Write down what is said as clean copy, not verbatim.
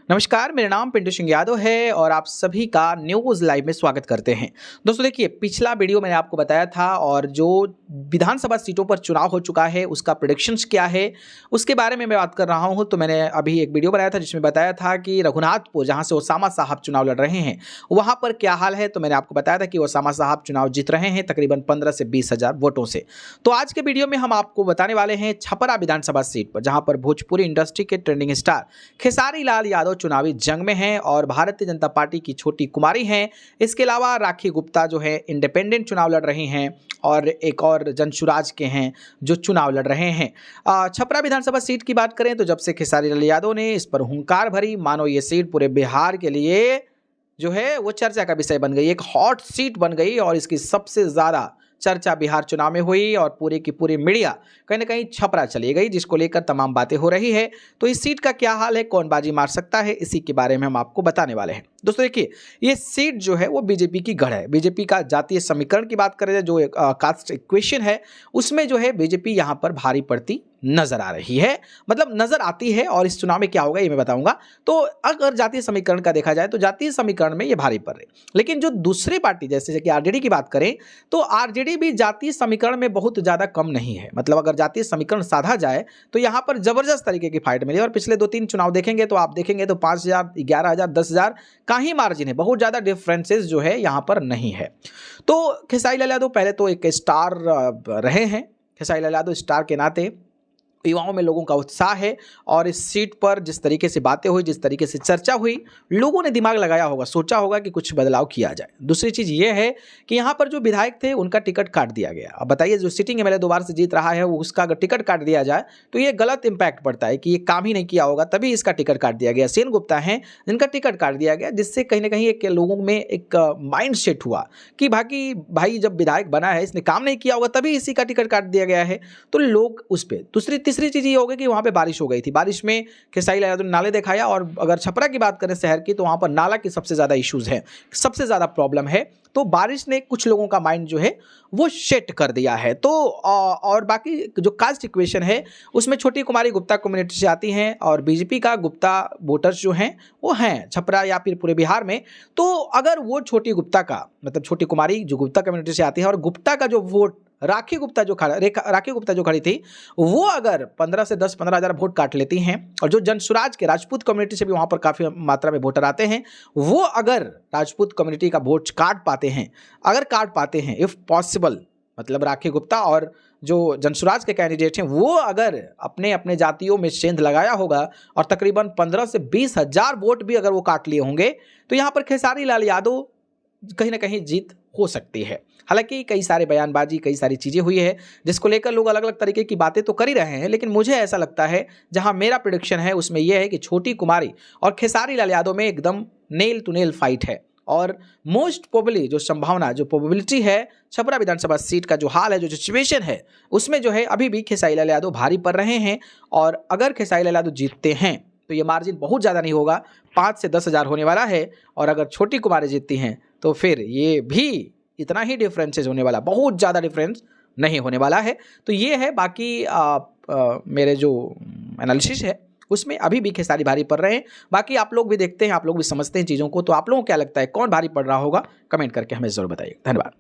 नमस्कार, मेरा नाम पिंटू सिंह यादव है और आप सभी का न्यूज़ लाइव में स्वागत करते हैं। दोस्तों देखिए, पिछला वीडियो मैंने आपको बताया था और जो विधानसभा सीटों पर चुनाव हो चुका है उसका प्रेडिक्शंस क्या है उसके बारे में मैं बात कर रहा हूं। तो मैंने अभी एक वीडियो बनाया था जिसमें बताया था कि रघुनाथपुर, जहां से ओसामा साहब चुनाव लड़ रहे हैं, वहां पर क्या हाल है। तो मैंने आपको बताया था कि ओसामा साहब चुनाव जीत रहे हैं तकरीबन 15 से 20 हज़ार वोटों से। तो आज के वीडियो में हम आपको बताने वाले हैं छपरा विधानसभा सीट पर, जहां पर भोजपुरी इंडस्ट्री के ट्रेंडिंग स्टार खेसारी लाल यादव चुनावी जंग में हैं और भारतीय जनता पार्टी की छोटी कुमारी हैं। इसके अलावा राखी गुप्ता जो है इंडिपेंडेंट चुनाव लड़ रही हैं और एक और जनसुराज के हैं जो चुनाव लड़ रहे हैं। छपरा विधानसभा सीट की बात करें तो जब से खेसारी लाल यादव ने इस पर हुंकार भरी, मानो ये सीट पूरे बिहार के लिए जो है वो चर्चा का विषय बन गई, एक हॉट सीट बन गई और इसकी सबसे ज़्यादा चर्चा बिहार चुनाव में हुई और पूरी की पूरी मीडिया कहीं ना कहीं छपरा चली गई, जिसको लेकर तमाम बातें हो रही है। तो इस सीट का क्या हाल है, कौन बाजी मार सकता है, इसी के बारे में हम आपको बताने वाले हैं। दोस्तों देखिए, ये सीट जो है वो बीजेपी की गढ़ है। बीजेपी का जातीय समीकरण की बात करें, जो कास्ट इक्वेशन है, उसमें जो है बीजेपी यहाँ पर भारी पड़ती नजर आ रही है, मतलब नजर आती है। और इस चुनाव में क्या होगा ये मैं बताऊंगा। तो अगर जातीय समीकरण का देखा जाए तो जातीय समीकरण में ये भारी पड़ रही, लेकिन जो दूसरी पार्टी जैसे कि आरजेडी की बात करें तो आरजेडी भी जातीय समीकरण में बहुत ज़्यादा कम नहीं है। मतलब अगर जातीय समीकरण साधा जाए तो यहाँ पर जबरदस्त तरीके की फाइट मिली। और पिछले 2-3 चुनाव देखेंगे तो आप देखेंगे तो 5,000, 11,000, 10,000 का ही मार्जिन है, बहुत ज़्यादा डिफरेंसेस जो है यहाँ पर नहीं है। तो खेसारी लाल यादव पहले तो एक स्टार रहे हैं। खेसारी लाल यादव स्टार के नाते युवाओं में लोगों का उत्साह है और इस सीट पर जिस तरीके से बातें हुई, जिस तरीके से चर्चा हुई, लोगों ने दिमाग लगाया होगा, सोचा होगा कि कुछ बदलाव किया जाए। दूसरी चीज़ ये है कि यहाँ पर जो विधायक थे उनका टिकट काट दिया गया। अब बताइए, जो सिटिंग एमएलए दोबारा से जीत रहा है उसका अगर टिकट काट दिया जाए तो ये गलत इंपैक्ट पड़ता है कि ये काम ही नहीं किया होगा तभी इसका टिकट काट दिया गया। सेन गुप्ता हैं जिनका टिकट काट दिया गया, जिससे कहीं ना कहीं एक लोगों में एक माइंड सेट हुआ कि बाकी भाई जब विधायक बना है इसने काम नहीं किया होगा तभी इसी का टिकट काट दिया गया है। तो लोग उस पर तीसरी चीज़ ये हो गई कि वहाँ पे बारिश हो गई थी। बारिश में खेसारी लाल यादव ने नाले दिखाया और अगर छपरा की बात करें शहर की तो वहाँ पर नाला की सबसे ज़्यादा इश्यूज़ है, सबसे ज़्यादा प्रॉब्लम है। तो बारिश ने कुछ लोगों का माइंड जो है वो सेट कर दिया है। तो और बाकी जो कास्ट इक्वेशन है उसमें छोटी कुमारी गुप्ता कम्युनिटी से आती हैं और बीजेपी का गुप्ता वोटर्स जो हैं वो हैं छपरा या फिर पूरे बिहार में। तो अगर वो छोटी गुप्ता का, मतलब छोटी कुमारी जो गुप्ता कम्युनिटी से आती है और गुप्ता का जो वोट राखी गुप्ता जो खड़ी थी वो अगर 15 से 10-15 हज़ार वोट काट लेती हैं और जो जनसुराज के राजपूत कम्युनिटी से भी वहाँ पर काफ़ी मात्रा में वोटर आते हैं, वो अगर राजपूत कम्युनिटी का वोट काट पाते हैं इफ़ पॉसिबल, मतलब राखी गुप्ता और जो जनसुराज के कैंडिडेट हैं वो अगर अपने अपने जातियों में सेंध लगाया होगा और तकरीबन 15 से 20 हज़ार वोट भी अगर वो काट लिए होंगे तो यहाँ पर खेसारी लाल यादव कहीं ना कहीं जीत हो सकती है। हालांकि कई सारे बयानबाजी, कई सारी चीज़ें हुई है जिसको लेकर लोग अलग अलग तरीके की बातें तो कर ही रहे हैं, लेकिन मुझे ऐसा लगता है जहां मेरा प्रेडिक्शन है उसमें यह है कि छोटी कुमारी और खेसारी लाल यादव में एकदम नेल टू नेल फाइट है। और मोस्ट प्रोबेबली जो संभावना, जो प्रोबेबिलिटी है छपरा विधानसभा सीट का जो हाल है, जो सिचुएशन है, उसमें जो है अभी भी खेसारी लाल यादव भारी पड़ रहे हैं। और अगर खेसारी लाल यादव जीतते हैं तो ये मार्जिन बहुत ज़्यादा नहीं होगा, 5 से 10 हज़ार होने वाला है। और अगर छोटी कुमारी जीतती हैं तो फिर ये भी इतना ही डिफरेंसेस होने वाला, बहुत ज़्यादा डिफरेंस नहीं होने वाला है। तो ये है। बाकी मेरे जो एनालिसिस है उसमें अभी भी खेसारी भारी पड़ रहे हैं। बाकी आप लोग भी देखते हैं, आप लोग भी समझते हैं चीज़ों को। तो आप लोगों को क्या लगता है, कौन भारी पड़ रहा होगा, कमेंट करके हमें ज़रूर बताइए। धन्यवाद।